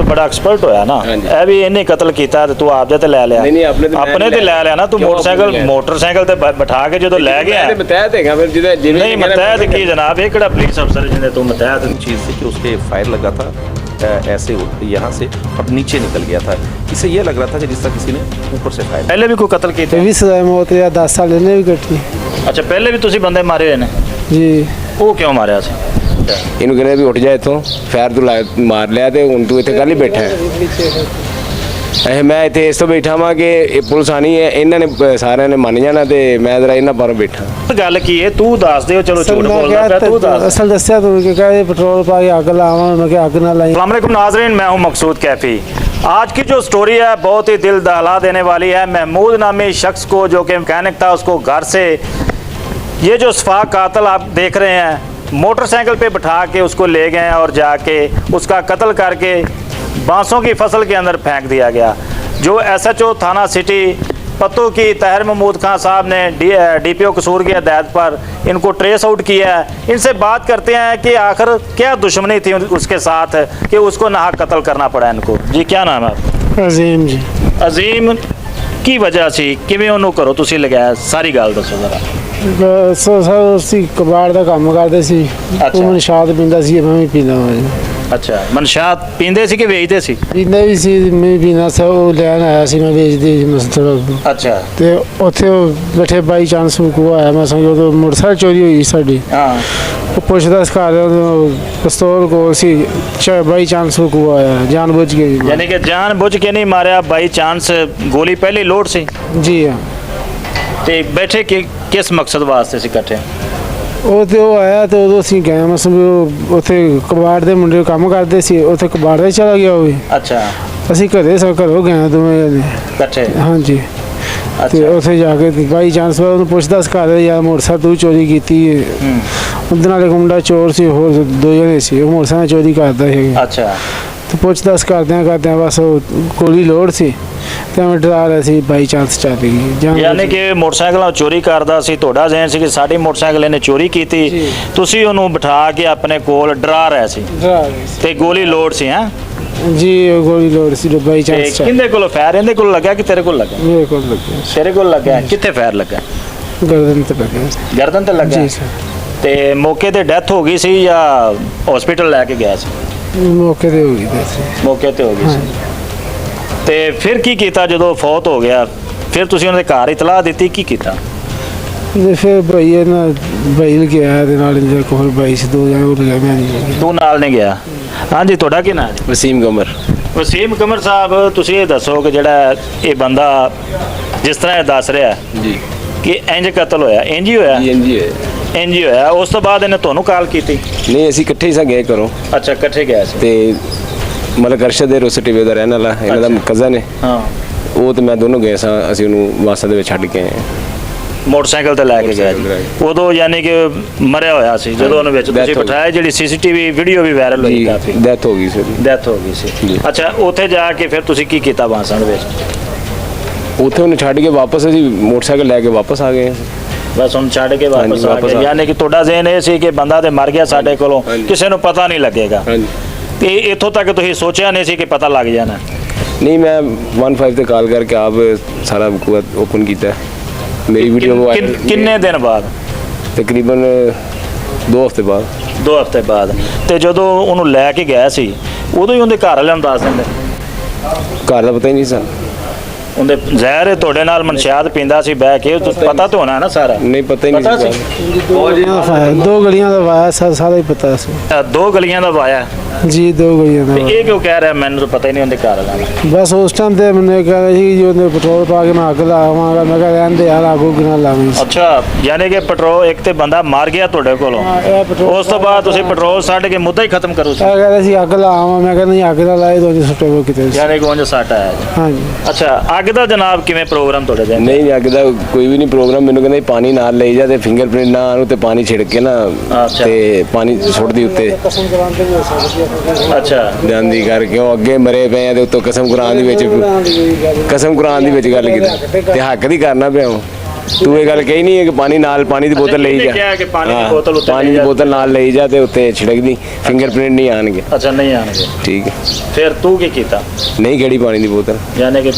बड़ा एक्सपर्ट होया ना, ਇਹ ਵੀ ਇਹਨੇ ਕਤਲ ਕੀਤਾ ਤੇ ਤੂੰ ਆਪਦੇ ਤੇ ਲੈ ਲਿਆ। ਨਹੀਂ ਆਪਣੇ ਤੇ ਲੈ ਲਿਆ ਨਾ ਤੂੰ, ਮੋਟਰਸਾਈਕਲ ਤੇ ਬਿਠਾ ਕੇ ਜਦੋਂ ਲੈ ਗਿਆ। ਮਤਹਿਤ ਹੈਗਾ ਫਿਰ ਜਿਹਦੇ ਨਹੀਂ ਮਤਹਿਤ ਕੀ ਜਨਾਬ, ਇਹ ਕਿਹੜਾ ਪੁਲਿਸ अफसर जिन्हें तुम बताया चीज़ थी कि उसके फायर लगा था ऐसे यहाँ से और नीचे निकल गया था। इससे ये लग रहा था कि जिस तरह किसी ने ऊपर से फायर। पहले भी कोई कत्ल किए भी सजा मौत या 10 साल इन्हें भी कटी। अच्छा पहले भी तुसी बंदे मारे हुए ने जी। वो क्यों मारे सी? ਇਹਨੂੰ ਕਹਿੰਦੇ ਵੀ ਉੱਠ ਜਾ ਇੱਥੋਂ, ਫੈਰ ਤੂੰ ਮਾਰ ਲਿਆ ਤੇ ਹੁਣ ਤੂੰ ਇੱਥੇ ਕੱਲ ਹੀ ਬੈਠਾ ਹੈ। ਮੈਂ ਇੱਥੇ ਇਸ ਤੋਂ ਬੈਠਾ ਵਾਂ ਕਿ ਇਹ ਪੁਲਿਸ ਆਣੀ ਹੈ, ਇਹਨਾਂ ਨੇ ਸਾਰਿਆਂ ਨੇ ਮੰਨ ਜਾਣਾ ਤੇ ਮੈਂ ਜ਼ਰਾ ਇਹਨਾਂ ਪਰ ਬੈਠਾ। ਗੱਲ ਕੀ ਹੈ ਤੂੰ ਦੱਸ ਦਿਓ, ਚਲੋ ਝੂਠ ਬੋਲਦਾ ਪਿਆ ਤੂੰ ਦੱਸ। ਅਸਲ ਦੱਸਿਆ ਤੂੰ ਕਿ ਕਹੇ पेट्रोल पा के आग लावा, मैं कि आग ना लाई। अस्सलाम वालेकुम नाज़रीन, मैं हूं मकसूद कैफी। आज की जो स्टोरी है बहुत ही दिल दहला देने वाली है। महमूद नामी शख्स को जो कि मैकेनिक था, उसको घर से ये जो सफाक कातिल आप देख रहे हैं मोटरसाइकिल पे बिठा के उसको ले गए और जाके उसका कत्ल करके बांसों की फसल के अंदर फेंक दिया गया। जो SHO थाना सिटी पत्तू की ताहिर महमूद खान साहब ने DPO कसूर की हदायत पर इनको ट्रेस आउट किया है। इनसे बात करते हैं कि आखिर क्या दुश्मनी थी उसके साथ कि उसको नाहक कत्ल करना पड़ा इनको। जी क्या नाम है? अजीम जी। अजीम की वजह से किवें ਉਹਨੂੰ ਘਰੋਂ ਤੁਸੀਂ ਲਗਾਇਆ, ਸਾਰੀ ਗੱਲ ਦੱਸੋ ਜ਼ਰਾ। ਅਸੀਂ ਕਬਾੜ ਦਾ ਕੰਮ ਕਰਦੇ ਸੀ। ਉਹ ਮਨਸ਼ਾਤ ਪੀਂਦਾ ਸੀ, ਮੈਂ ਵੀ ਪੀਂਦਾ ਹਾਂ। ਅੱਛਾ ਮਨਸ਼ਾਤ ਪੀਂਦੇ ਸੀ ਕਿ ਵੇਚਦੇ ਸੀ? ਪੀਂਦਾ ਵੀ ਸੀ, ਮੈਂ ਵੀ ਪੀਂਦਾ ਸੀ। ਉਹ ਲੈਣ ਆਇਆ ਸੀ, ਮੈਂ ਵੇਚਦੀ ਸੀ ਮਸਤਰ। ਅੱਛਾ ਤੇ ਉੱਥੇ ਉਹ ਬੈਠੇ ਬਾਈ ਚਾਂਸ ਕੋ ਆਇਆ, ਮੈਂ ਸਮਝੋ ਉਦੋਂ ਮੋਟਰਸਾਈਕਲ ਚੋਰੀ ਹੋਈ ਸਾਡੀ। ਹਾਂ ਉਹ ਪੁੱਛਦਾ ਇਸ ਘਰ ਪਿਸਤੌਲ ਕੋਲ ਸੀ, ਬਾਈ ਚਾਂਸ ਕੋ ਆਇਆ ਜਾਣ ਬੁੱਝ ਕੇ। यानी कि जान बुझ के नहीं मारा, बाई चांस गोली पहले लोड सी। ਜੀ ਹਾਂ। ਤੇ ਬੈਠੇ ਕਿ ਕਿਸ ਮਕਸਦ ਵਾਸਤੇ ਸੀ ਇਕੱਠੇ? ਉਹ ਤੇ ਉਹ ਆਇਆ ਤੇ ਉਦੋਂ ਅਸੀਂ ਗਏ, ਮੈਂ ਸਮਝੋ ਉੱਥੇ ਕਬਾੜ ਦੇ ਮੁੰਡੇ ਕੰਮ ਕਰਦੇ ਸੀ, ਉੱਥੇ ਕਬਾੜ ਦੇ ਚਲਾ ਗਿਆ ਉਹ ਵੀ। ਅੱਛਾ ਅਸੀਂ ਘਰੇ ਸਭ ਘਰੋਂ ਗਏ ਦੋਵੇਂ ਜਣੇ। ਇਕੱਠੇ? ਹਾਂਜੀ। ਤੇ ਉੱਥੇ ਜਾ ਕੇ ਬਾਈ ਚਾਂਸ ਉਹਨੂੰ ਪੁੱਛਦਾ ਇਸ ਘਰ ਯਾਰ ਮੋਟਰਸਾਈਕਲ ਤੂੰ ਚੋਰੀ ਕੀਤੀ ਹੈ। ਉਹਦੇ ਨਾਲ ਇੱਕ ਮੁੰਡਾ ਚੋਰ ਸੀ, ਹੋਰ 2 ਜਣੇ ਸੀ, ਉਹ ਮੋਟਰਸਾਈਕਲ ਚੋਰੀ ਕਰਦਾ ਸੀ। ਅੱਛਾ ਤੇ ਪੁੱਛਦਾਸ ਕਰਦਿਆਂ ਬਸ ਉਹ ਗੋਲੀ ਲੋੜ ਸੀ ਤੇ ਮੈਂ ਡਰਾ ਰਿਹਾ ਸੀ, ਬਾਈ ਚਾਂਸ ਚੱਲ ਗਈ। ਯਾਨੀ ਕਿ ਮੋਟਰਸਾਈਕਲਾਂ ਚੋਰੀ ਕਰਦਾ ਸੀ, ਤੁਹਾਡਾ ਜ਼ਹਿਨ ਸੀ ਕਿ ਸਾਡੀ ਮੋਟਰਸਾਈਕਲ ਇਹਨੇ ਚੋਰੀ ਕੀਤੀ, ਤੁਸੀਂ ਉਹਨੂੰ ਬਿਠਾ ਕੇ ਆਪਣੇ ਕੋਲ ਡਰਾ ਰਹੇ ਸੀ ਤੇ ਗੋਲੀ ਲੋੜ ਸੀ। ਹੈ ਜੀ ਗੋਲੀ ਲੋੜ ਸੀ ਬਾਈ ਚਾਂਸ। ਕਿੰਦੇ ਕੋਲ ਫਾਇਰ ਇਹਦੇ ਕੋਲ ਲੱਗਾ ਕਿ ਤੇਰੇ ਕੋਲ ਲੱਗਾ? ਮੇਰੇ ਕੋਲ ਲੱਗਾ। ਤੇਰੇ ਕੋਲ ਲੱਗਾ? ਕਿੱਥੇ ਫਾਇਰ ਲੱਗਾ? ਗਰਦਨ ਤੇ ਲੱਗਾ। ਗਰਦਨ ਤੇ ਲੱਗਾ? ਜੀ ਸਰ। ਤੇ ਮੌਕੇ ਤੇ ਡੈਥ ਹੋ ਗਈ ਸੀ ਜਾਂ ਹਸਪੀਟਲ ਲੈ ਕੇ ਗਿਆ ਸੀ? ਮੌਕੇ ਤੇ ਹੋ ਗਈ ਸੀ। ਮੌਕੇ ਤੇ ਹੋ ਗਈ ਸੀ। ਤੇ ਫਿਰ ਕੀ ਕੀਤਾ ਜਦੋਂ ਫੌਤ ਹੋ ਗਿਆ? ਫਿਰ ਤੁਸੀਂ ਉਹਨਾਂ ਦੇ ਘਰ ਇਤਲਾਹ ਦਿੱਤੀ, ਕੀ ਕੀਤਾ? ਤੇ ਫਿਰ ਭਾਈ ਨਾ ਭਾਈ ਗਿਆ ਦੇ ਨਾਲ ਜਿਹੜਾ ਕੋਲ ਬਾਈ ਸੀ, 2 ਜਣੇ ਉਹ ਲਗਾ, ਮੈਂ ਨਹੀਂ। ਤੂੰ ਨਾਲ ਨਹੀਂ ਗਿਆ? ਹਾਂਜੀ ਤੁਹਾਡਾ ਕੀ ਨਾਮ ਹੈ? ਵਸੀਮ ਕਮਰ। ਵਸੀਮ ਕਮਰ ਸਾਹਿਬ ਤੁਸੀਂ ਇਹ ਦੱਸੋ ਕਿ ਜਿਹੜਾ ਇਹ ਬੰਦਾ ਜਿਸ ਤਰ੍ਹਾਂ ਇਹ ਦੱਸ ਰਿਹਾ ਜੀ ਕਿ ਇੰਜ ਕਤਲ ਹੋਇਆ, ਇੰਜ ਹੀ ਹੋਇਆ? ਇੰਜ ਹੀ ਹੋਇਆ। ਉਸ ਤੋਂ ਬਾਅਦ ਇਹਨੇ ਤੁਹਾਨੂੰ ਕਾਲ ਕੀਤੀ? ਨਹੀਂ ਅਸੀਂ ਇਕੱਠੇ ਹੀ ਸਾਂ ਗਏ ਘਰੋਂ। ਅੱਛਾ ਇਕੱਠੇ ਗਏ ਸੀ। ਤੇ ਮਤਲਬ ਅਰਸ਼ਦ ਦੇ ਰੋਸ ਟੀਵੀ ਦਾ ਰਹਿਣ ਵਾਲਾ ਇਹਨਾਂ ਦਾ ਕਜ਼ਨ ਹੈ। ਹਾਂ ਉਹ ਤੇ ਮੈਂ ਦੋਨੋਂ ਗਏ ਸਾਂ, ਅਸੀਂ ਉਹਨੂੰ ਵਾਸਾ ਦੇ ਵਿੱਚ ਛੱਡ ਕੇ ਆਏ। ਮੋਟਰਸਾਈਕਲ ਤੇ ਲੈ ਕੇ ਗਏ ਉਦੋਂ, ਯਾਨੀ ਕਿ ਮਰਿਆ ਹੋਇਆ ਸੀ ਜਦੋਂ ਉਹਨੂੰ ਵਿੱਚ ਤੁਸੀਂ ਬਿਠਾਇਆ। ਜਿਹੜੀ CCTV ਵੀਡੀਓ ਵੀ ਵਾਇਰਲ ਹੋਈ ਕਾਫੀ। ਡੈਥ ਹੋ ਗਈ ਸੀ। ਡੈਥ ਹੋ ਗਈ ਸੀ। ਅੱਛਾ ਉੱਥੇ ਜਾ ਕੇ ਫਿਰ ਤੁਸੀਂ ਕੀ ਕੀਤਾ ਬਾਂਸਣ ਵਿੱਚ? ਉੱਥੇ ਉਹਨੂੰ ਛੱਡ ਕੇ ਵਾਪਸ ਅਸੀਂ ਮੋਟਰਸਾਈਕਲ ਲੈ ਕੇ ਵਾਪਸ ਆ ਗਏ। ਬਸ ਹੁਣ ਛੱਡ ਕੇ ਵਾਪਸ ਆ ਗਏ। ਯਾਨੀ ਕਿ ਤੁਹਾਡਾ ਜ਼ਿਹਨ ਇਹ ਸੀ ਕਿ ਬੰਦਾ ਤੇ ਮਰ ਗਿਆ ਸਾਡੇ ਕੋਲੋਂ, ਕਿਸੇ ਨੂੰ ਪਤਾ ਨਹੀਂ ਲੱਗੇਗਾ। ਤੇ ਇੱਥੋਂ ਤੱਕ ਤੁਸੀਂ ਸੋਚਿਆ ਨਹੀਂ ਸੀ ਕਿ ਪਤਾ ਲੱਗ ਜਾਣਾ? ਨਹੀਂ ਮੈਂ 15 ਤੇ ਕਾਲ ਕਰਕੇ ਆਪ ਸਾਰਾ ਓਪਨ ਕੀਤਾ। ਮੇਰੀ ਵੀਡੀਓ ਕਿੰਨੇ ਦਿਨ ਬਾਅਦ? ਤਕਰੀਬਨ 2 ਹਫ਼ਤੇ ਬਾਅਦ। 2 ਹਫ਼ਤੇ ਬਾਅਦ। ਤੇ ਜਦੋਂ ਉਹਨੂੰ ਲੈ ਕੇ ਗਿਆ ਸੀ ਉਦੋਂ ਹੀ ਉਹਦੇ ਘਰ ਵਾਲਿਆਂ ਨੂੰ ਦੱਸ ਦਿੰਦੇ? ਘਰ ਦਾ ਪਤਾ ਹੀ ਨਹੀਂ ਸੀ। ਉਹਦੇ ਜ਼ਹਿਰ ਤੁਹਾਡੇ ਨਾਲ ਮਨਸ਼ਿਆਤ ਪੀਂਦਾ ਸੀ ਬਹਿ ਕੇ, ਪਤਾ ਤਾਂ ਹੋਣਾ ਨਾ ਸਾਰਾ? ਨਹੀਂ ਪਤਾ ਹੀ ਨਹੀਂ ਸੀ। 2 ਗਲੀਆਂ ਦਾ ਵਾਇਆ ਸਾਰਾ ਹੀ ਪਤਾ ਸੀ। 2 ਗਲੀਆਂ ਦਾ ਵਾਇਆ ਜੀ, 2 ਗਲੀਆਂ ਦਾ। ਇਹ ਕਿਉਂ ਕਹਿ ਰਿਹਾ ਮੈਨੂੰ ਤਾਂ ਪਤਾ ਹੀ ਨਹੀਂ ਉਹਦੇ ਘਰ ਵਾਲਾ? ਬਸ ਉਸ ਟਾਈਮ ਤੇ ਮੈਨੂੰ ਕਹਿੰਦਾ ਸੀ ਜੋ ਉਹਨੇ ਪੈਟਰੋਲ ਪਾ ਕੇ ਮੈਂ ਅੱਗ ਲਾਵਾਂਗਾ, ਮੈਂ ਕਿਹਾ ਰਹਿਣ ਦੇ ਯਾਰ, ਆਗੂ ਕਿਨਾ ਲਾਵੀਂ। ਅੱਛਾ ਯਾਨੀ ਕਿ ਪੈਟਰੋਲ ਇੱਕ ਤੇ ਬੰਦਾ ਮਰ ਗਿਆ ਤੁਹਾਡੇ ਕੋਲੋਂ, ਉਸ ਤੋਂ ਬਾਅਦ ਤੁਸੀਂ ਪੈਟਰੋਲ ਛੱਡ ਕੇ ਮੁੱਦਾ ਹੀ ਖਤਮ ਕਰੋ ਸੀ? ਕਹਿੰਦਾ ਸੀ ਅੱਗ ਲਾਵਾਂ, ਮੈਂ ਕਹਿੰਦਾ ਨਹੀਂ ਅੱਗ ਨਾ ਲਾਏ ਤਾਂ ਸੁੱਟੇ ਉਹ ਕਿਤੇ। ਯਾਨੀ ਕਿ ਉਂਝ ਸੱਟ ਆਇਆ? ਹਾਂਜੀ। ਅੱਛਾ ਅੱਗ ਦਾ ਜਨਾਬ ਕਿਵੇਂ ਪ੍ਰੋਗਰਾਮ ਤੁਹਾਡੇ ਦੇ? ਨਹੀਂ ਅੱਗ ਦਾ ਕੋਈ ਵੀ ਨਹੀਂ ਪ੍ਰੋਗਰਾਮ। ਮੈਨੂੰ ਕਹਿੰਦੇ ਪਾਣੀ ਨਾਲ ਲਈ ਜਾ ਤੇ ਫਿੰਗਰਪ੍ਰਿੰਟ ਨਾ ਉਹਨੂੰ ਤੇ ਪਾਣੀ ਛਿੜਕ ਕੇ ਨਾ ਤੇ ਪਾਣੀ ਸੁੱਟ ਦੀ ਉੱਤੇ। ਅੱਛਾ ਜਾਂਦੀ ਕਰਕੇ ਉਹ ਅੱਗੇ ਮਰੇ ਪਏ ਆ ਤੇ ਉੱਤੋਂ ਕਸਮ ਕੁਰਾਨ ਦੇ ਵਿੱਚ ਗੱਲ ਕੀਤੀ ਤੇ ਹੱਕ ਦੀ ਕਰਨਾ ਪਿਆ। ਤੂੰ ਇਹ ਗੱਲ ਕਹੀ ਨਹੀਂ ਹੈ ਕਿ ਪਾਣੀ ਨਾਲ ਪਾਣੀ ਦੀ ਬੋਤਲ ਲਈ ਇਹਨੇ ਜਾ ਕਿਹਾ ਕਿ ਪਾਣੀ ਦੀ ਹਾਂ, ਬੋਤਲ ਉੱਤੇ ਪਾਣੀ ਲਈ ਦੀ ਜਾ। ਬੋਤਲ ਨਾਲ ਲਈ ਜਾ ਤੇ ਉੱਤੇ ਛਿੜਕਦੀ ਫਿੰਗਰਪ੍ਰਿੰਟ ਨਹੀਂ ਆਣਗੇ। ਅੱਛਾ ਨਹੀਂ ਆਣਗੇ। ਠੀਕ ਹੈ, ਫਿਰ ਤੂੰ ਕੀ ਕੀਤਾ? ਨਹੀਂ ਗੜੀ ਪਾਣੀ ਦੀ ਬੋਤਲ ਯਾਨੀ ਕਿ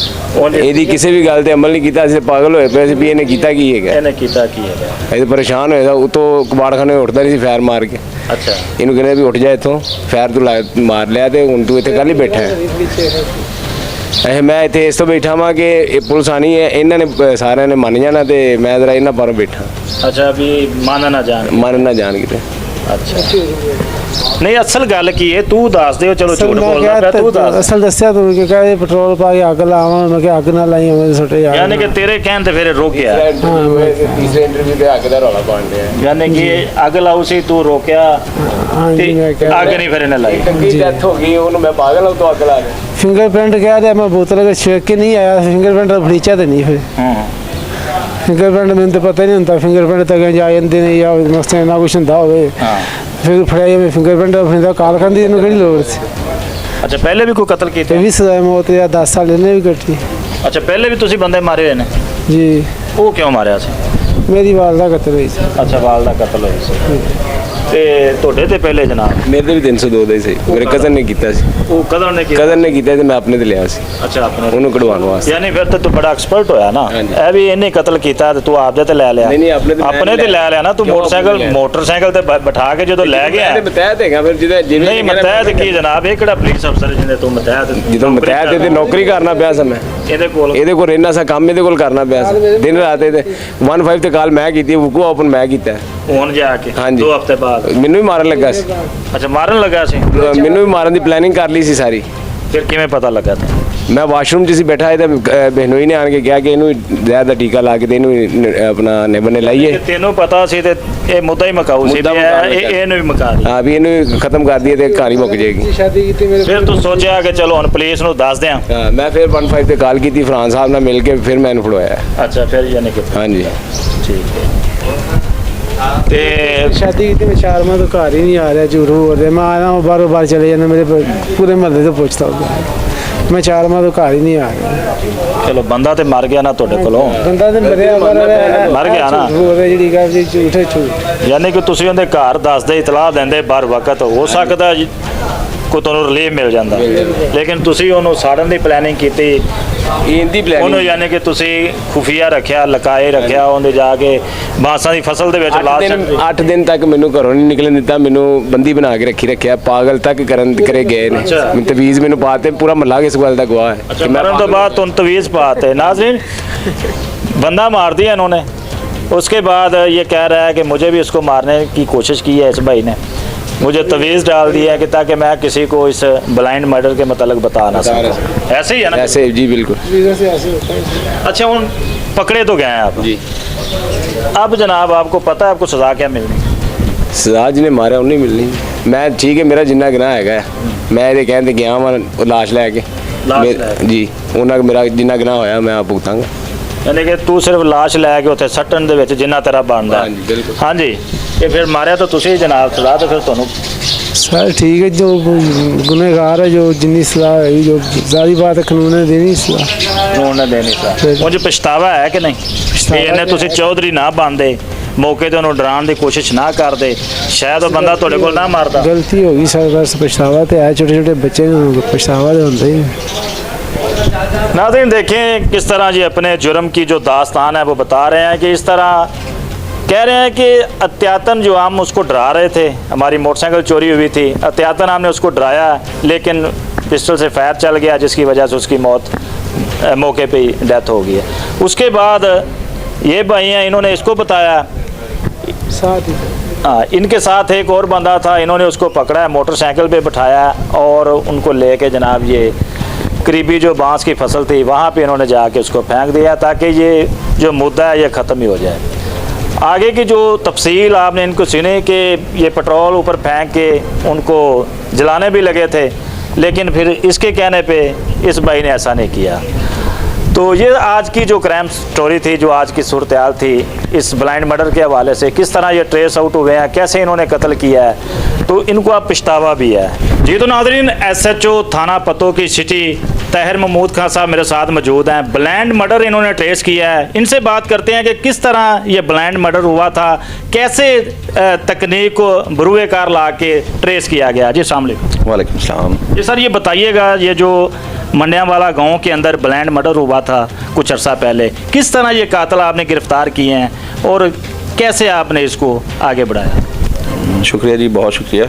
ਇਹਦੀ ਕਿਸੇ ਵੀ ਗੱਲ ਤੇ ਅਮਲ ਨਹੀਂ ਕੀਤਾ। ਅਸੀਂ ਪਾਗਲ ਹੋਏ ਪਏ ਸੀ ਵੀ ਇਹਨੇ ਕੀਤਾ ਕੀ ਹੈਗਾ। ਇਹਨੇ ਕੀਤਾ ਕੀ ਹੈਗਾ? ਅਸੀਂ ਪਰੇਸ਼ਾਨ ਹੋਏ ਦਾ ਉਤੋਂ ਕਬਾੜਖਾਨੇ ਉੱਠਦਾ ਨਹੀਂ ਸੀ ਫੈਰ ਮਾਰ ਕੇ। ਅੱਛਾ ਇਹਨੂੰ ਕਹਿੰਦੇ ਵੀ ਉੱਠ ਜਾ ਇੱਥੋਂ, ਫੈਰ ਤੂੰ ਮਾਰ ਲਿਆ ਤੇ ਹੁਣ ਤੂੰ ਇੱਥੇ ਕੱਲ ਹੀ ਬੈਠਾ ਹੈ। ਮੈਂ ਇੱਥੇ ਇਸ ਤੋਂ ਬੈਠਾ ਵਾਂ ਕਿ ਇਹ ਪੁਲਿਸ ਆਣੀ ਹੈ, ਇਹਨਾਂ ਨੇ ਸਾਰਿਆਂ ਨੇ ਮੰਨ ਜਾਣਾ ਤੇ ਮੈਂ ਜ਼ਰਾ ਇਹਨਾਂ ਪਰ ਬੈਠਾ ਅੱਛਾ ਵੀ ਮੰਨ ਨਾ ਜਾਣ। ਮੰਨ ਨਾ ਜਾਣ ਕਿਤੇ। ਅੱਛਾ ਨਹੀਂ ਅਸਲ ਗੱਲ ਕੀ ਹੈ ਤੂੰ ਦੱਸ ਦਿਓ। ਚਲੋ ਝੂਠ ਮੈਂ ਬੋਲਦਾ ਪਿਆ ਤੂੰ ਦੱਸ। ਅਸਲ ਦੱਸਿਆ ਤੂੰ ਕਿ ਕਹੇ ਪੈਟਰੋਲ ਪਾ ਕੇ ਅੱਗ ਲਾਵਾਂ, ਮੈਂ ਕਿ ਅੱਗ ਨਾ ਲਾਈ ਹੋਵੇ ਸੁੱਟੇ ਯਾਰ। ਯਾਨੀ ਕਿ ਤੇਰੇ ਕਹਿਣ ਤੇ ਫਿਰ ਇਹ ਰੁਕ ਗਿਆ। ਤੀਸਰੇ ਇੰਟਰਵਿਊ ਤੇ ਅੱਗ ਦਾ ਰੌਲਾ ਪਾਉਣ ਡਿਆ। ਯਾਨੀ ਕਿ ਅੱਗ ਲਾਉ ਸੀ ਤੂੰ ਰੋਕਿਆ ਹਾਂਜੀ ਮੈਂ ਤੇ ਕਿਹਾ ਅੱਗ ਨਹੀਂ ਫਿਰ ਇਹਨੇ ਲਾਈ। ਟੰਗੀ ਡੈਥ ਹੋ ਗਈ, ਉਹਨੂੰ ਮੈਂ ਪਾਗਲ ਹਾਂ ਤੋਂ ਅੱਗ ਲਾ ਦੇ। ਫਿੰਗਰਪ੍ਰਿੰਟ ਕਹਿ ਰਿਹਾ, ਮੈਂ ਬੋਤਲ ਕੇ ਛੇਕ ਕੇ ਨਹੀਂ ਆਇਆ। ਫਿੰਗਰਪ੍ਰਿੰਟ ਦਾ ਫੜੀਚਾ ਤੇ ਨਹੀਂ ਫਿਰ ਫਿੰਗਰਪ੍ਰਿੰਟ ਮੈਨੂੰ ਤਾਂ ਪਤਾ ਹੀ ਨਹੀਂ ਹੁੰਦਾ। ਫਿੰਗਰਪ੍ਰਿੰਟ ਤਾਂ ਕहीं ਜਾ ਜਾਂਦੇ ਨੇ ਜਾਂ ਮਸਤੇ ਨਾ ਕੁਛ ਹੁੰਦਾ ਹੋਵੇ। ਹਾਂ ਫਿਰ ਫੜਿਆ ਜਿਵੇਂ ਫਿੰਗਰਪ੍ਰਿੰਟ ਫਿਰਦਾ ਕਾਲ ਖਾਂਦੀ, ਇਹਨੂੰ ਕਿਹੜੀ ਲੋੜ ਸੀ। ਅੱਛਾ ਪਹਿਲੇ ਵੀ ਕੋਈ ਕਤਲ ਤੇ ਕੀਤੇ? ਵੀ ਸਜ਼ਾ ਮੌਤ ਜਾਂ 10 ਸਾਲ ਇਹਨੇ ਵੀ ਕੱਟੀ ਅੱਛਾ ਪਹਿਲੇ ਵੀ ਤੁਸੀਂ ਬੰਦੇ ਮਾਰੇ ਹੋਏ ਨੇ? ਜੀ। ਉਹ ਕਿਉਂ ਮਾਰਿਆ ਸੀ? ਮੇਰੀ ਵਾਲਦਾ ਕਤਲ ਹੋਈ ਸੀ। ਅੱਛਾ ਵਾਲ ਦਾ ਕਤਲ ਹੋਇਆ ਸੀ। ਤੇ ਤੁਹਾਡੇ ਤੇ ਪਹਿਲੇ ਜਨਾਬ ਮੇਰੇ ਤੇ ਵੀ 302 ਦਾ ਹੀ ਸੀ। ਮੇਰੇ ਕਜ਼ਨ ਨੇ ਕੀਤਾ ਸੀ। ਉਹ ਕਦਰ ਨੇ ਕੀਤਾ? ਕਜ਼ਨ ਨੇ ਕੀਤਾ ਤੇ ਮੈਂ ਆਪਣੇ ਤੇ ਲਿਆ ਸੀ ਅੱਛਾ ਆਪਣੇ ਉਹਨੂੰ ਕਢਵਾਉਣ ਵਾਸਤੇ। ਯਾਨੀ ਫਿਰ ਤਾਂ ਤੂੰ ਬੜਾ ਐਕਸਪਰਟ ਹੋਇਆ ਨਾ। ਹਾਂਜੀ। ਇਹ ਵੀ ਇਹਨੇ ਕਤਲ ਕੀਤਾ ਤੇ ਤੂੰ ਆਪਦੇ ਤੇ ਲੈ ਲਿਆ। ਨਹੀਂ, ਨਹੀਂ, ਆਪਣੇ ਤੇ ਮੈਂ ਆਪਣੇ ਤੇ ਲੈ ਲਿਆ ਨਾ ਤੂੰ। ਕਿਉਂ ਆਪਣੇ ਤੇ ਲਿਆ? ਮੋਟਰਸਾਈਕਲ ਤੇ ਬਿਠਾ ਕੇ ਜਦੋਂ ਲੈ ਗਿਆ। ਤੇ ਮਤਹਿਤ ਹੈਗਾ ਫਿਰ ਜਿਹਦੇ ਜਿਵੇਂ ਨਹੀਂ ਮਤਹਿਤ ਕੀ ਜਨਾਬ, ਇਹ ਕਿਹੜਾ ਪੁਲਿਸ ਅਫਸਰ ਜਿਹਨੇ ਤੂੰ ਮਤਹਿਤ ਜਦੋਂ ਮਤਹਿਤ ਤੇ ਨੌਕਰੀ ਕਰਨਾ ਪਿਆ ਸੀ। ਮੈਂ ਇਹਦੇ ਕੋਲ ਇਹਦੇ ਕੋਲ ਰਹਿਣਾ ਸਾ, ਕੰਮ ਇਹਦੇ ਕੋਲ ਕਰਨਾ ਪਿਆ ਸੀ ਦਿਨ ਰਾਤ। ਇਹਦੇ 15 ਤੇ ਕਾਲ ਮੈਂ ਕੀਤੀ, ਬੁੱਕੂ ਓਪਨ ਮੈਂ ਕੀਤਾ। ਹੁਣ ਜਾ ਕੇ ਹਾਂਜੀ। 2 ਹਫ਼ਤੇ ਬਾਅਦ ਮੈਨੂੰ ਵੀ ਮਾਰਨ ਲੱਗਾ ਸੀ। ਅੱਛਾ ਮਾਰਨ ਲੱਗਾ ਸੀ? ਮੈਨੂੰ ਵੀ ਮਾਰਨ ਦੀ ਪਲੈਨਿੰਗ ਕਰ ਲਈ ਸੀ ਸਾਰੀ। ਫਿਰ ਕਿਵੇਂ ਪਤਾ ਲੱਗਾ ਤੈਨੂੰ? ਮੈਂ ਵਾਸ਼ਰੂਮ 'ਚ ਸੀ ਬੈਠਾ, ਇਹਦਾ ਬਹਿਨੋਈ ਨੇ ਆਣ ਕੇ ਕਿਹਾ ਕਿ ਇਹਨੂੰ ਜ਼ਹਿਰ ਦਾ ਟੀਕਾ ਲਾ ਕੇ ਤੇ ਇਹਨੂੰ ਆਪਣਾ ਨਿਬਨ ਨੇ ਲਾਈਏ। ਕਿ ਤੈਨੂੰ ਪਤਾ ਸੀ ਤੇ ਇਹ ਮੁੱਦਾ ਹੀ ਮਕਾਊ ਸੀ ਮੁੱਦਾ ਵੀ ਮੁਕਾ ਇਹਨੂੰ ਵੀ ਮੁਕਾ ਦੀ। ਹਾਂ ਵੀ ਇਹਨੂੰ ਖਤਮ ਕਰ ਦਈਏ ਤੇ ਕਹਾਣੀ ਮੁੱਕ ਜਾਏਗੀ। ਸ਼ਾਦੀ ਕੀਤੀ ਮੇਰੇ ਫਿਰ ਤੂੰ ਸੋਚਿਆ ਕਿ ਚਲੋ ਹੁਣ ਪੁਲਿਸ ਨੂੰ ਦੱਸ ਦਿਆਂ। ਹਾਂ ਮੈਂ ਫਿਰ 15 ਤੇ ਕਾਲ ਕੀਤੀ, ਫਰਾਂਸ ਸਾਹਿਬ ਨਾਲ ਮਿਲ ਕੇ ਫਿਰ ਮੈਂ ਇਹਨੂੰ ਫੜਵਾਇਆ। ਅੱਛਾ ਫਿਰ ਯਾਨੀ ਕਿ ਹਾਂਜੀ ਠੀਕ ਹੈ। ਤੇ ਸ਼ਾਦੀ ਕੀਤੀ ਮੈਂ 4 ਮਾਹ ਤੋਂ ਘਰ ਹੀ ਨਹੀਂ ਆ ਰਿਹਾ। ਝੂਠ ਬੋਲ ਰਿਹਾ। ਮੈਂ ਆਇਆ ਬਾਹਰੋਂ ਬਾਹਰ ਚਲੇ ਜਾਂਦਾ, ਮੇਰੇ ਪੂਰੇ ਮਹੱਲੇ ਤੋਂ ਪੁੱਛਦਾ ਹੁੰਦਾ। ਮੈਂ 4 ਮਾਹ ਤੋਂ ਘਰ ਹੀ ਨਹੀਂ ਆ ਰਿਹਾ। ਚਲੋ ਬੰਦਾ ਤੇ ਮਰ ਗਿਆ ਨਾ ਤੁਹਾਡੇ ਕੋਲੋਂ। ਬੰਦਾ ਤੇ ਮਰਿਆ ਮਰ ਗਿਆ ਨਾ। ਬੋਲ ਰਿਹਾ ਜਿਹੜੀ ਗੱਲ ਜੀ ਝੂਠੇ ਝੂਠ। ਯਾਨੀ ਕਿ ਤੁਸੀਂ ਉਹਦੇ ਘਰ ਦੱਸਦੇ ਇਤਲਾਹ ਦਿੰਦੇ ਬਾਰ ਵਕਤ ਹੋ ਸਕਦਾ ਜੀ ਕੋ ਤੁਹਾਨੂੰ ਰਿਲੀਫ ਮਿਲ ਜਾਂਦਾ, ਲੇਕਿਨ ਤੁਸੀਂ ਉਹਨੂੰ ਸਾੜਨ ਦੀ ਪਲੈਨਿੰਗ ਕੀਤੀ। ਇਹਦੀ ਉਹਨੂੰ ਪਲੈਨਿੰਗ ਯਾਨੀ ਕਿ ਤੁਸੀਂ ਖੁਫੀਆ ਰੱਖਿਆ, ਲਕਾਏ ਰੱਖਿਆ, ਉਹਦੇ ਜਾ ਕੇ ਬਾਂਸਾਂ ਦੀ ਫਸਲ ਦੇ ਵਿੱਚ ਲਾਸ਼ 8 ਦਿਨ ਤੱਕ ਮੈਨੂੰ ਘਰੋਂ ਨਹੀਂ ਨਿਕਲਣ ਦਿੱਤਾ। ਮੈਨੂੰ ਬੰਦੀ ਬਣਾ ਕੇ ਰੱਖਿਆ। ਪਾਗਲ ਤੱਕ ਕਰੇ ਗਏ ਨੇ। ਅੱਛਾ। ਮੈਨੂੰ ਤਵੀਜ਼ ਮੈਨੂੰ ਪਾਤੇ, ਪੂਰਾ ਮਹੱਲਾ ਇਸ ਗੱਲ ਦਾ ਗਵਾਹ ਹੈ। अच्छा कि मैं मरण तो पागल बाद तुम तवीज़ पाते नाज़रीन बंदा मार दिया इन्होंने। उसके बाद ये कह रहा है कि मुझे भी इसको मारने की कोशिश की है इस भाई ने, मुझे तवीज़ डाल दिया है कि ताकि मैं किसी को इस ब्लाइंड मर्डर के मतलब बता ना सकूं। ऐसे ही है ना? ऐसे जी बिल्कुल वीज़ा से ऐसे होता है। अच्छा उन पकड़े तो गए हैं आप जी। अब जनाब आपको पता है आपको सज़ा क्या मिलनी? सजा जिन्हें मारा उन्हें मिलनी। मैं ठीक है, मेरा जिन्ना गुनाह है मैं ये कहते गया वा लाश लैके लाश लैके। जी उन्होंने मेरा जिन्ना गुनाह होया मैं आप भुगतांगा। यानी कि तू सिर्फ लाश लैके उत्थे सट्टन दे विच जिन्ना तेरा बनदा। हाँ जी, बिल्कुल। हाँ जी ये फिर मारिया तो तुसी जनाब सज़ा तो फिर तुहानू सर ठीक है, जो गुनहगार है जो जिन्नी सलाह है, जो जारी बात है कानून ने देनी सलाह। ਕਾਨੂੰਨ ਨੇ ਦੇਣੀ ਸਰ। ਮੁझे ਪਛਤਾਵਾ ਹੈ ਕਿ ਨਹੀਂ ਕਿ ਇਹਨੇ ਤੁਸੀਂ ਚੌਧਰੀ ਨਾ ਬਣਦੇ, ਮੌਕੇ ਤੇ ਉਹਨੂੰ ਡਰਾਉਣ ਦੀ ਕੋਸ਼ਿਸ਼ ਨਾ ਕਰਦੇ, ਸ਼ਾਇਦ ਉਹ ਬੰਦਾ ਤੁਹਾਡੇ ਕੋਲ ਨਾ ਮਾਰਦਾ। गलती होगी सर, बस पछतावा तो है। छोटे छोटे बच्चे ने पछतावा तो होता ही है। नाज़रीन देखें किस तरह जी अपने जुर्म की जो दास्तान है वो बता रहे हैं कि इस तरह कह रहे हैं कि अत्यातन जो हम उसको डरा रहे थे, हमारी मोटरसाइकिल चोरी हुई थी, अत्यातन हमने उसको डराया लेकिन पिस्टल से फायर चल गया जिसकी वजह से उसकी मौत मौके पे ही डेथ हो गई है। उसके बाद ये भाई हैं, इन्होंने इसको बताया। साथ ही हाँ इनके साथ एक और बंदा था, इन्होंने उसको पकड़ा है, मोटरसाइकिल पे बिठाया और उनको लेके जनाब ये करीबी जो बांस की फसल थी वहाँ पे इन्होंने जाके उसको फेंक दिया ताकि ये जो मुद्दा है ये ख़त्म ही हो जाए। आगे की जो तफसील आपने इनको सुनी कि ये पेट्रोल ऊपर फेंक के उनको जलाने भी लगे थे, लेकिन फिर इसके कहने पे इस भाई ने ऐसा नहीं किया। तो ये आज की जो क्राइम स्टोरी थी, जो आज की सूरत हाल थी इस ब्लाइंड मर्डर के हवाले से, किस तरह ये ट्रेस आउट हुए हैं, कैसे इन्होंने कत्ल किया है, तो इनको अब पछतावा भी है। जी तो नाज़रीन SHO थाना पतो की सिटी ताहिर महमूद खान साहब मेरे साथ मौजूद हैं। ब्लाइंड मर्डर इन्होंने ट्रेस किया है, इनसे बात करते हैं कि किस तरह ये ब्लाइंड मर्डर हुआ था, कैसे तकनीक को बरूए कार ला के ट्रेस किया गया। जी अस्सलाम वालेकुम। वालेकुम सलाम। जी सर, ये बताइएगा, ये जो मंडियावाला गांव के अंदर ब्लाइंड मर्डर हुआ था कुछ अर्सा पहले, किस तरह ये कातिल आपने गिरफ्तार किए हैं और कैसे आपने इसको आगे बढ़ाया? शुक्रिया जी, बहुत शुक्रिया।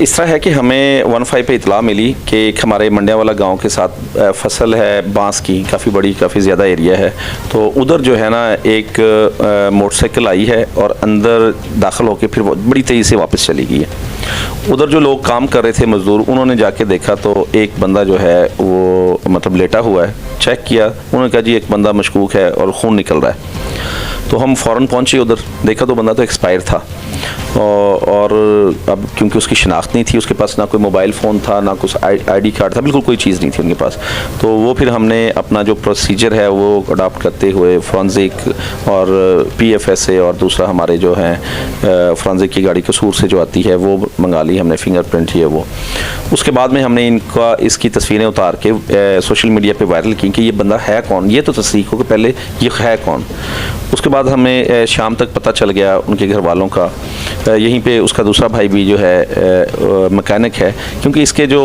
इस तरह है कि हमें 15 पे इतला मिली कि एक हमारे मंडियावाला गांव के साथ फसल है बांस की, काफ़ी बड़ी, काफ़ी ज़्यादा एरिया है। तो उधर जो है ना एक मोटरसाइकिल आई है और अंदर दाखिल होकर फिर बड़ी तेज़ी से वापस चली गई है। उधर जो लोग काम कर रहे थे मज़दूर, उन्होंने जाके देखा तो एक बंदा जो है वो मतलब लेटा हुआ है। चेक किया, उन्होंने कहा जी एक बंदा मशकूक है और खून निकल रहा है। तो हम फ़ौरन पहुंचे उधर, देखा तो बंदा तो एक्सपायर था और अब क्योंकि उसकी शिनाख्त नहीं थी, उसके पास ना कोई मोबाइल फ़ोन था, ना कुछ आईडी कार्ड था, बिल्कुल कोई चीज़ नहीं थी उनके पास। तो वो फिर हमने अपना जो प्रोसीजर है वो अडॉप्ट करते हुए फॉरेंसिक और PFSA और दूसरा हमारे जो हैं फॉरेंसिक की गाड़ी कसूर से जो आती है वो मंगा ली हमने, फिंगरप्रिंट ही है वो। उसके बाद में हमने इसकी तस्वीरें उतार के सोशल मीडिया पर वायरल की कि ये बंदा है कौन, ये तो तस्दीक हो कि पहले ये है कौन। उसके बाद हमें शाम तक पता चल गया उनके घर वालों का। यहीं पे उसका दूसरा भाई भी जो है मैकेनिक है, क्योंकि इसके जो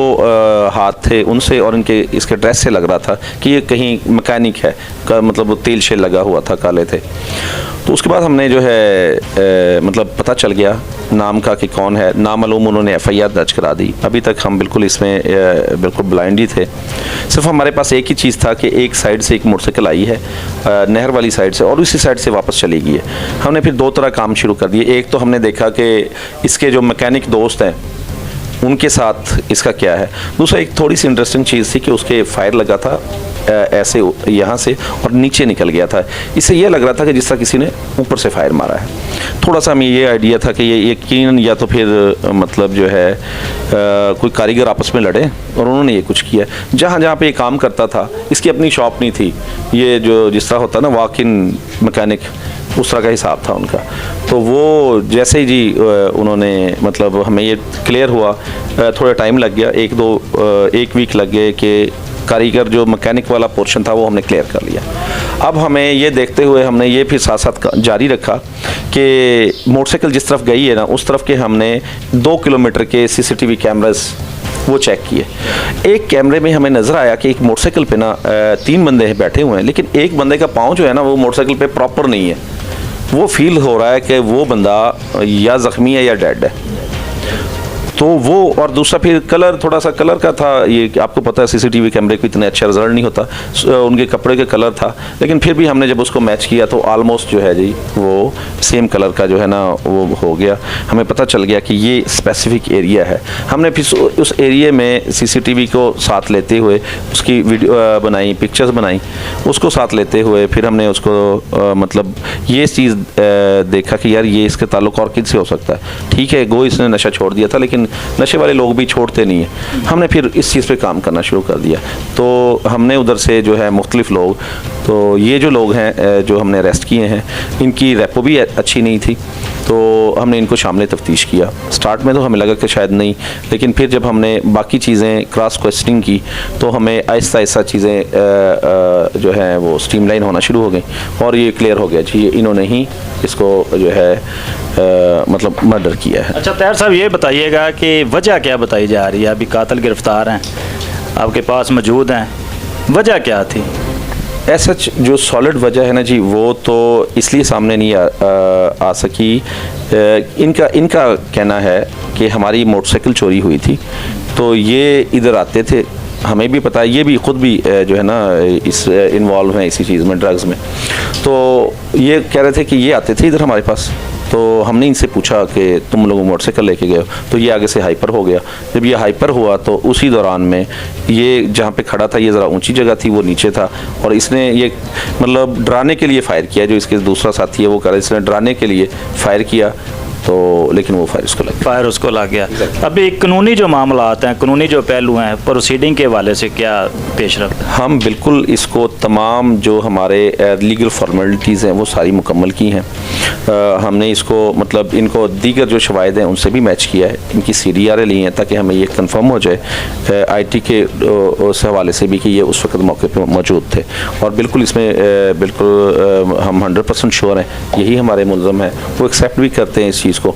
हाथ थे उनसे और इसके ड्रेस से लग रहा था कि ये कहीं मैकेनिक है, मतलब तेल शेल लगा हुआ था, काले थे। तो उसके बाद हमने जो है मतलब पता चल गया नाम का कि कौन है। नामालूम उन्होंने FIR दर्ज करा दी। अभी तक हम बिल्कुल इसमें बिल्कुल ब्लाइंड ही थे। सिर्फ हमारे पास एक ही चीज़ था कि एक साइड से एक मोटरसाइकिल आई है नहर वाली साइड से और उसी साइड से वापस चली गई है। हमने फिर दो तरह काम शुरू कर दिए। एक तो हमने देखा कि इसके जो मैकेनिक दोस्त हैं उनके साथ इसका क्या है। दूसरा एक थोड़ी सी इंटरेस्टिंग चीज़ थी कि उसके फायर लगा था ऐसे यहाँ से और नीचे निकल गया था। इससे ये लग रहा था कि जिस तरह किसी ने ऊपर से फायर मारा है। थोड़ा सा हमें ये आइडिया था कि ये यकीनन या तो फिर मतलब जो है कोई कारीगर आपस में लड़े और उन्होंने ये कुछ किया। जहाँ जहाँ पे ये काम करता था, इसकी अपनी शॉप नहीं थी, ये जो जिस तरह होता है ना वॉक इन मैकेनिक, उस तरह का हिसाब था उनका। तो वो जैसे ही जी उन्होंने मतलब हमें ये क्लियर हुआ, थोड़ा टाइम लग गया, एक वीक लग गए कि कारीगर जो मैकेनिक वाला पोर्शन था वो हमने क्लियर कर लिया। अब हमें ये देखते हुए हमने ये फिर साथ साथ जारी रखा कि मोटरसाइकिल जिस तरफ गई है ना उस तरफ के हमने 2 किलोमीटर के CCTV कैमरास वो चेक किए। एक कैमरे में हमें नज़र आया कि एक मोटरसाइकिल पे ना 3 बंदे बैठे हुए हैं, लेकिन एक बंदे का पाँव जो है ना वो मोटरसाइकिल पे प्रॉपर नहीं है। वो फील हो रहा है कि वो बंदा या ज़ख्मी है या डेड है। तो वो और दूसरा फिर कलर, थोड़ा सा कलर का था, ये आपको पता है CCTV कैमरे को इतना अच्छा रिजल्ट नहीं होता, उनके कपड़े का कलर था, लेकिन फिर भी हमने जब उसको मैच किया तो ऑलमोस्ट जो है जी वो सेम कलर का जो है ना वो हो गया। हमें पता चल गया कि ये स्पेसिफिक एरिया है। हमने फिर उस एरिया में CCTV को साथ लेते हुए उसकी वीडियो बनाई, पिक्चर्स बनाई, उसको साथ लेते हुए फिर हमने उसको मतलब ये चीज़ देखा कि यार ये इसके ताल्लुक और किससे हो सकता है। ठीक है, गो इसने नशा छोड़ दिया था, लेकिन नशे वाले लोग भी छोड़ते नहीं हैं। हमने फिर इस चीज़ पे काम करना शुरू कर दिया। तो हमने उधर से जो है मुख्तलिफ लोग, तो ये जो लोग हैं जो हमने अरेस्ट किए हैं, इनकी रेपो भी अच्छी नहीं थी, तो हमने इनको शामिल तफ्तीश किया। स्टार्ट में तो हमें लगा कि शायद नहीं, लेकिन फिर जब हमने बाकी चीज़ें क्रॉस क्वेश्चनिंग की तो हमें आहिस्ता आहिस्ता चीज़ें जो है वो स्ट्रीमलाइन होना शुरू हो गई और ये क्लियर हो गया जी इन्होंने ही इसको जो है मतलब मर्डर किया है। अच्छा ताहिर साहब, ये बताइएगा कि वजह क्या बताई जा रही है? अभी कातिल गिरफ्तार हैं, आपके पास मौजूद हैं, वजह क्या थी? ऐसा जो सॉलिड वजह है ना जी वो तो इसलिए सामने नहीं आ सकी। इनका कहना है कि हमारी मोटरसाइकिल चोरी हुई थी, तो ये इधर आते थे, हमें भी पता है, ये भी खुद भी जो है ना इस इन्वॉल्व हैं इसी चीज़ में, ड्रग्स में। तो ये कह रहे थे कि ये आते थे इधर हमारे पास, तो हमने इनसे पूछा कि तुम लोग मोटरसाइकिल लेके गए हो, तो ये आगे से हाइपर हो गया। जब ये हाइपर हुआ तो उसी दौरान में ये जहाँ पे खड़ा था ये ज़रा ऊंची जगह थी, वो नीचे था, और इसने ये मतलब डराने के लिए फ़ायर किया। जो इसके दूसरा साथी है वो कह रहा है इसने डराने के लिए फ़ायर किया, तो लेकिन वो फायर उसको लग गया। फायर उसको लग गया। अभी कानूनी जो मामलात हैं, कानूनी जो पहलू हैं, प्रोसीडिंग के हवाले से क्या पेशरफ्त है? हम बिल्कुल इसको तमाम जो हमारे लीगल फॉर्मेलिटीज़ हैं वो सारी मुकम्मल की हैं। हमने इसको मतलब इनको दीगर जो शवाहिद हैं उनसे भी मैच किया है, इनकी CDR ली हैं ताकि हमें ये कंफर्म हो जाए IT के उस हवाले से भी कि ये उस वक्त मौके पे मौजूद थे। और बिल्कुल इसमें बिल्कुल हम 100% श्योर हैं यही हमारे मुलज़म हैं, वो एक्सेप्ट भी करते हैं इस चीज़ को।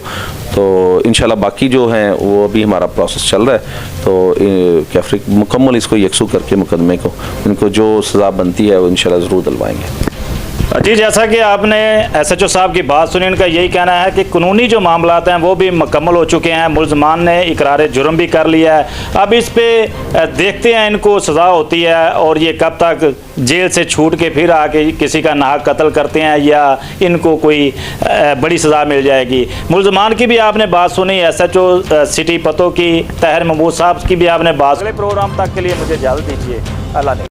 तो इंशाल्लाह बाकी जो हैं वो अभी हमारा प्रोसेस चल रहा है, तो कैफरी मुकम्मल इसको यकसू करके मुकदमे को इनको जो सज़ा बनती है वो इंशाल्लाह ज़रूर दिलवाएंगे। जी, जैसा कि आपने SHO साहब की बात सुनी, इनका यही कहना है कि कानूनी जो मामलात हैं वो भी मुकम्मल हो चुके हैं, मुल्ज़मान ने इकरार जुर्म भी कर लिया है। अब इस पे देखते हैं इनको सज़ा होती है और ये कब तक जेल से छूट के फिर आके किसी का नाहक कत्ल करते हैं या इनको कोई बड़ी सज़ा मिल जाएगी। मुल्ज़मान की भी आपने बात सुनी, SHO सिटी पतो की ताहिर महमूद साहब की भी आपने बात। अगले प्रोग्राम तक के लिए मुझे इजाज़त दीजिए। अल्लाह।